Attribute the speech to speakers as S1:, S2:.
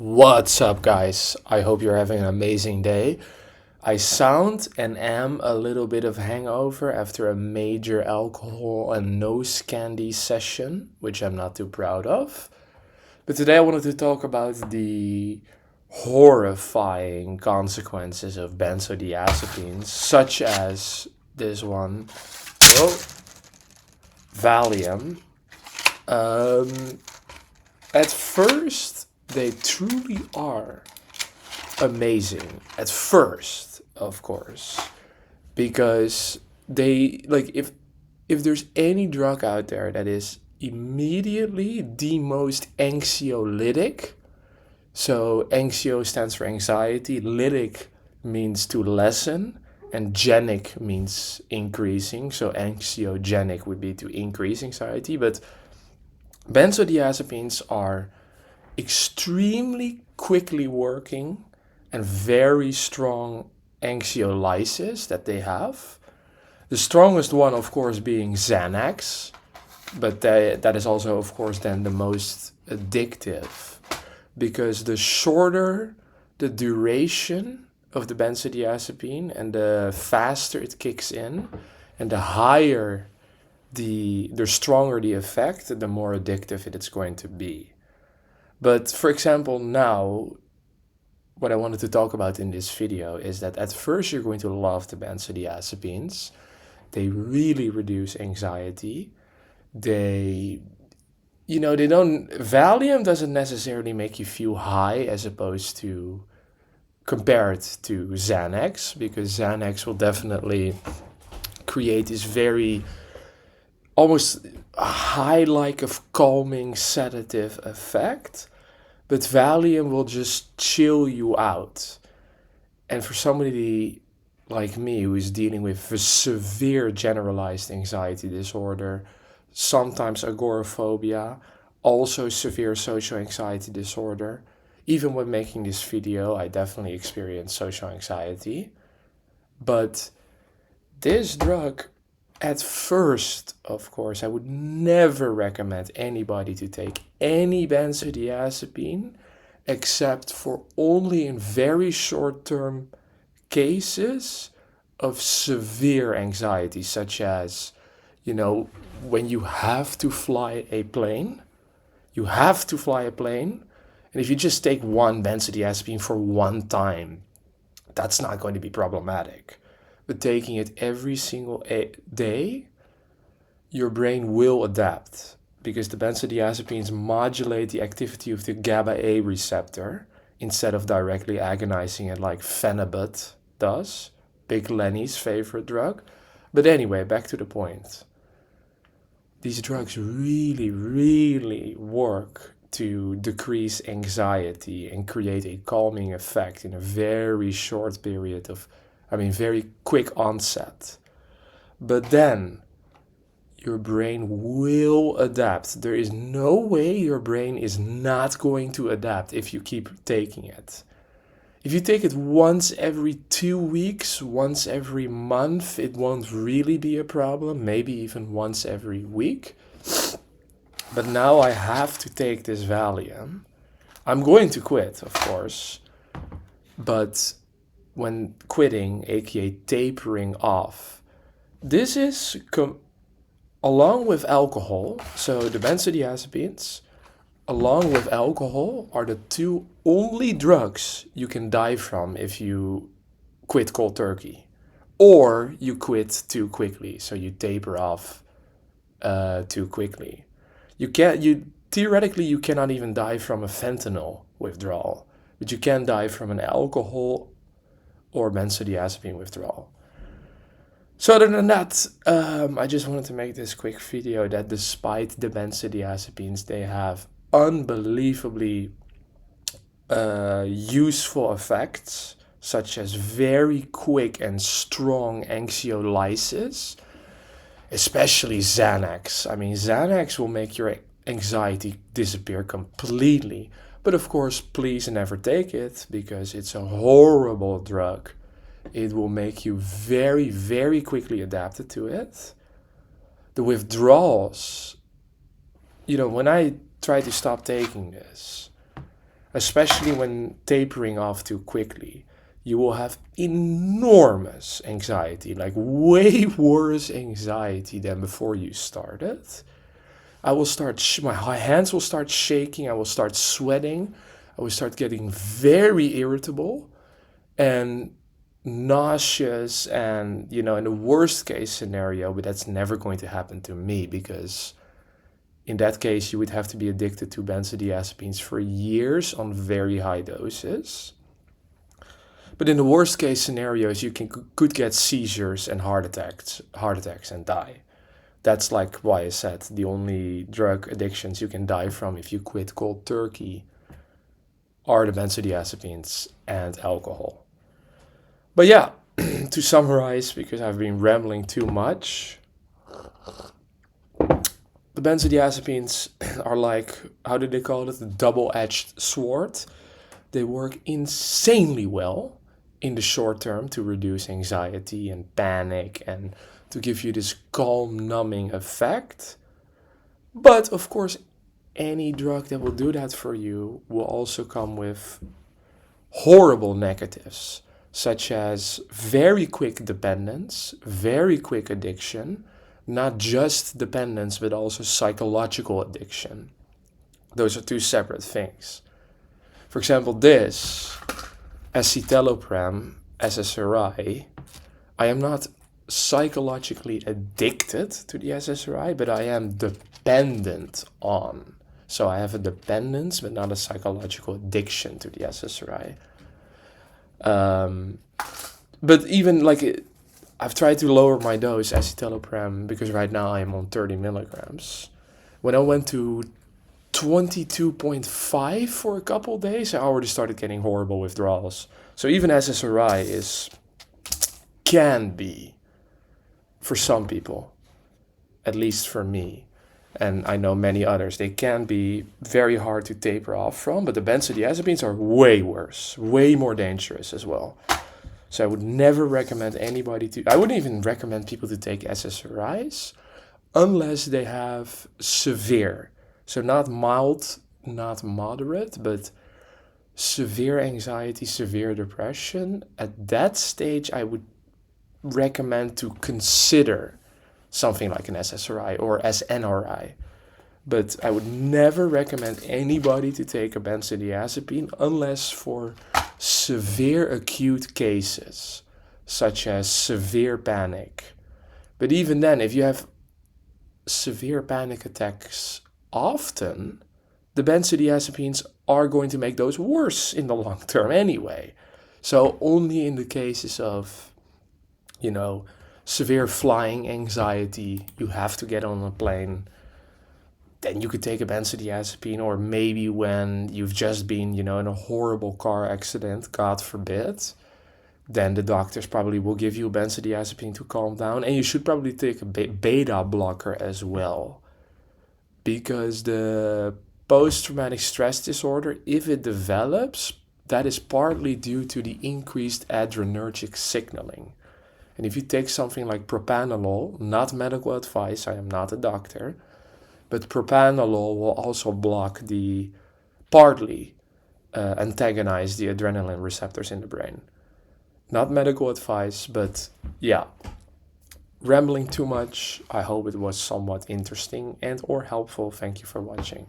S1: What's up, guys? I hope you're having an amazing day. I sound and am a little bit of hangover after a major alcohol and nose candy session, which I'm not too proud of. But today I wanted to talk about the horrifying consequences of benzodiazepines, such as this one, oh, Valium. At first, they truly are amazing. At first, of course, because they like if there's any drug out there that is immediately the most anxiolytic. So anxio stands for anxiety, lytic means to lessen, and genic means increasing. So anxiogenic would be to increase anxiety, but benzodiazepines are extremely quickly working and very strong anxiolysis that they have. The strongest one, of course, being Xanax, but that is also, of course, then the most addictive because the shorter the duration of the benzodiazepine and the faster it kicks in and the higher the stronger the effect, the more addictive it's going to be. But for example, now, what I wanted to talk about in this video is that at first you're going to love the benzodiazepines. They really reduce anxiety. Valium doesn't necessarily make you feel high as opposed to compared to Xanax, because Xanax will definitely create this very almost high-like of calming sedative effect, but Valium will just chill you out. And for somebody like me who is dealing with a severe generalized anxiety disorder, sometimes agoraphobia, also severe social anxiety disorder, even when making this video, I definitely experienced social anxiety. But this drug, at first, of course, I would never recommend anybody to take any benzodiazepine except for only in very short-term cases of severe anxiety, such as, when you have to fly a plane, and if you just take one benzodiazepine for one time, that's not going to be problematic. But taking it every single day, your brain will adapt because the benzodiazepines modulate the activity of the GABA A receptor instead of directly agonizing it like Phenibut does, Big Lenny's favorite drug. But anyway, back to the point. These drugs really, really work to decrease anxiety and create a calming effect in a very short period of, very quick onset. But then your brain will adapt. There is no way your brain is not going to adapt if you keep taking it. If you take it once every 2 weeks, once every month, it won't really be a problem, maybe even once every week. But now I have to take this Valium. I'm going to quit, of course, but when quitting, aka tapering off, this is along with alcohol. So the benzodiazepines, along with alcohol, are the two only drugs you can die from if you quit cold turkey, or you quit too quickly. So you taper off too quickly. Theoretically you cannot even die from a fentanyl withdrawal, but you can die from an alcohol or benzodiazepine withdrawal. So other than that, I just wanted to make this quick video that despite the benzodiazepines, they have unbelievably useful effects, such as very quick and strong anxiolysis, especially Xanax. Xanax will make your anxiety disappear completely. But of course, please never take it because it's a horrible drug. It will make you very, very quickly adapted to it. The withdrawals, when I tried to stop taking this, especially when tapering off too quickly. You will have enormous anxiety, like way worse anxiety than before you started. My hands will start shaking, I will start sweating, I will start getting very irritable and nauseous, and in the worst case scenario, but that's never going to happen to me, because in that case you would have to be addicted to benzodiazepines for years on very high doses. But in the worst case scenarios, you could get seizures and heart attacks and die. That's like why I said the only drug addictions you can die from if you quit cold turkey are the benzodiazepines and alcohol. But yeah, to summarize, because I've been rambling too much, the benzodiazepines are like, how do they call it? A double-edged sword. They work insanely well in the short term to reduce anxiety and panic and to give you this calm, numbing effect. But of course, any drug that will do that for you will also come with horrible negatives, such as very quick dependence, very quick addiction, not just dependence, but also psychological addiction. Those are two separate things. For example, this escitalopram, SSRI, I am not psychologically addicted to the SSRI, but I am dependent on. So I have a dependence, but not a psychological addiction to the SSRI. But even I've tried to lower my dose escitalopram because right now I am on 30 milligrams. When I went to 22.5 for a couple days, I already started getting horrible withdrawals. So even SSRI can be, for some people, at least for me, and I know many others, they can be very hard to taper off from, but the benzodiazepines are way worse, way more dangerous as well. So I would never recommend I wouldn't even recommend people to take SSRIs unless they have severe, so not mild, not moderate, but severe anxiety, severe depression. At that stage, I would recommend to consider something like an SSRI or SNRI. But I would never recommend anybody to take a benzodiazepine unless for severe acute cases, such as severe panic. But even then, if you have severe panic attacks often, the benzodiazepines are going to make those worse in the long term anyway. So only in the cases of, severe flying anxiety, you have to get on a plane, then you could take a benzodiazepine, or maybe when you've just been, in a horrible car accident, God forbid, then the doctors probably will give you a benzodiazepine to calm down, and you should probably take a beta blocker as well, because the post-traumatic stress disorder, if it develops, that is partly due to the increased adrenergic signaling. And if you take something like propranolol, not medical advice, I am not a doctor, but propranolol will also partly antagonize the adrenaline receptors in the brain. Not medical advice, but yeah. Rambling too much. I hope it was somewhat interesting and or helpful. Thank you for watching.